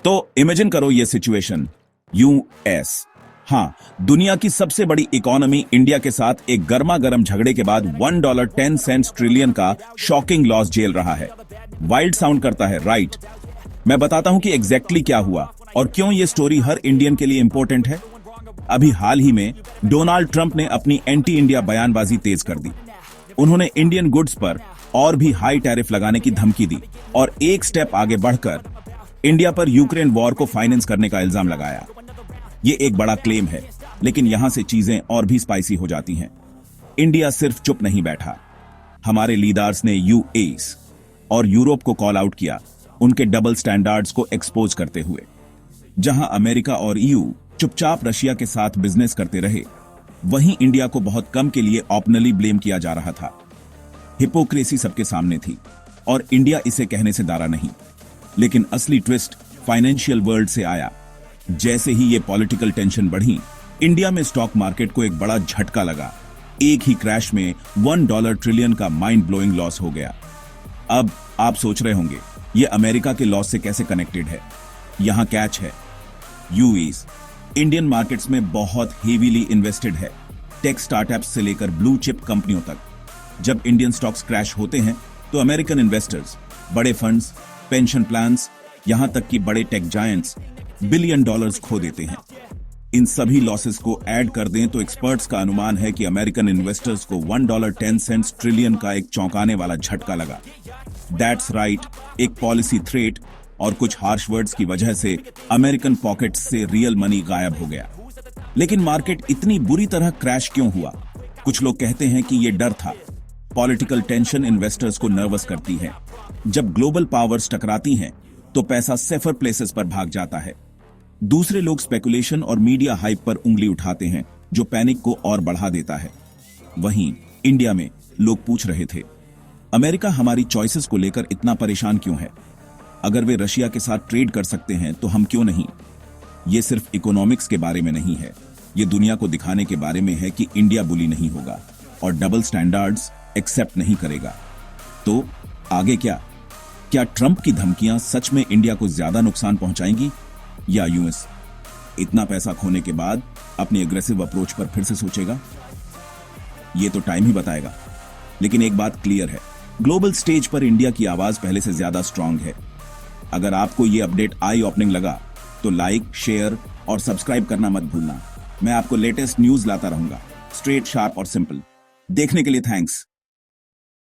तो इमेजिन करो ये सिचुएशन। यूएस, हाँ, दुनिया की सबसे बड़ी इकोनॉमी इंडिया के साथ एक गर्मा गर्म झगड़े के बाद $1.10 ट्रिलियन का शॉकिंग लॉस झेल रहा है। वाइल्ड साउंड करता है, राइट? मैं बताता हूं कि एग्जैक्टली क्या हुआ और क्यों ये स्टोरी हर इंडियन के लिए इंपॉर्टेंट है। अभी हाल ही में डोनाल्ड ट्रंप ने अपनी एंटी इंडिया बयानबाजी तेज कर दी। उन्होंने इंडियन गुड्स पर और भी हाई टैरिफ लगाने की धमकी दी और एक स्टेप आगे बढ़कर इंडिया पर यूक्रेन वॉर को फाइनेंस करने का इल्जाम लगाया। ये एक बड़ा क्लेम है, लेकिन यहां से चीजें और भी स्पाइसी हो जाती हैं। इंडिया सिर्फ चुप नहीं बैठा। हमारे लीडर्स ने यूएस और यूरोप को कॉल आउट किया, उनके डबल स्टैंडर्ड्स को एक्सपोज करते हुए। जहां अमेरिका और ईयू चुपचाप रशिया के साथ बिजनेस करते रहे, वहीं इंडिया को बहुत कम के लिए ओपनली ब्लेम किया जा रहा था। हिपोक्रेसी सबके सामने थी और इंडिया इसे कहने से दारा नहीं। लेकिन असली ट्विस्ट फाइनेंशियल वर्ल्ड से आया। जैसे ही ये पॉलिटिकल टेंशन बढ़ी, इंडिया में स्टॉक मार्केट को एक बड़ा झटका लगा। एक ही क्रैश में $1 ट्रिलियन का माइंड ब्लोइंग लॉस हो गया। अब आप सोच रहे होंगे ये अमेरिका के लॉस से कैसे कनेक्टेड है। यहां कैच है, यूएस इंडियन मार्केट्स में बहुत हेवीली इन्वेस्टेड है, टेक स्टार्टअप्स से लेकर ब्लू चिप कंपनियों तक। जब इंडियन स्टॉक्स क्रैश होते हैं तो अमेरिकन इन्वेस्टर्स, बड़े फंड्स, पेंशन प्लान्स, यहां तक कि बड़े टेक जायंट्स $बिलियन खो देते हैं। इन सभी लॉसेस को ऐड कर दें तो एक्सपर्ट्स का अनुमान है कि अमेरिकन इन्वेस्टर्स को $1.10 ट्रिलियन का एक चौंकाने वाला झटका लगा। दैट्स राइट, एक पॉलिसी थ्रेट और कुछ हार्श वर्ड्स की वजह से अमेरिकन पॉकेट्स से रियल मनी गायब हो गया। लेकिन मार्केट इतनी बुरी तरह क्रैश क्यों हुआ? कुछ लोग कहते हैं कि यह डर था। पॉलिटिकल टेंशन इन्वेस्टर्स को नर्वस करती है। जब ग्लोबल पावर्स टकराती हैं तो पैसा सेफर प्लेसेस पर भाग जाता है। दूसरे लोग स्पेकुलेशन और मीडिया हाइप पर उंगली उठाते हैं, जो पैनिक को और बढ़ा देता है। वहीं इंडिया में लोग पूछ रहे थे, अमेरिका हमारी चॉइसेस को लेकर इतना परेशान क्यों है? अगर वे रशिया के साथ ट्रेड कर सकते हैं तो हम क्यों नहीं? ये सिर्फ इकोनॉमिक्स के बारे में नहीं है, ये दुनिया को दिखाने के बारे में है कि इंडिया बुली नहीं होगा और डबल स्टैंडर्ड्स एक्सेप्ट नहीं करेगा। तो आगे क्या? क्या ट्रंप की धमकियां सच में इंडिया को ज्यादा नुकसान पहुंचाएंगी या यूएस इतना पैसा खोने के बाद अपनी एग्रेसिव अप्रोच पर फिर से सोचेगा? ये तो टाइम ही बताएगा। लेकिन एक बात क्लियर है, ग्लोबल स्टेज पर इंडिया की आवाज पहले से ज्यादा स्ट्रांग है। अगर आपको ये अपडेट आई ओपनिंग लगा तो लाइक, शेयर और सब्सक्राइब करना मत भूलना। मैं आपको लेटेस्ट न्यूज लाता रहूंगा, स्ट्रेट, शार्प और सिंपल। देखने के लिए थैंक्स।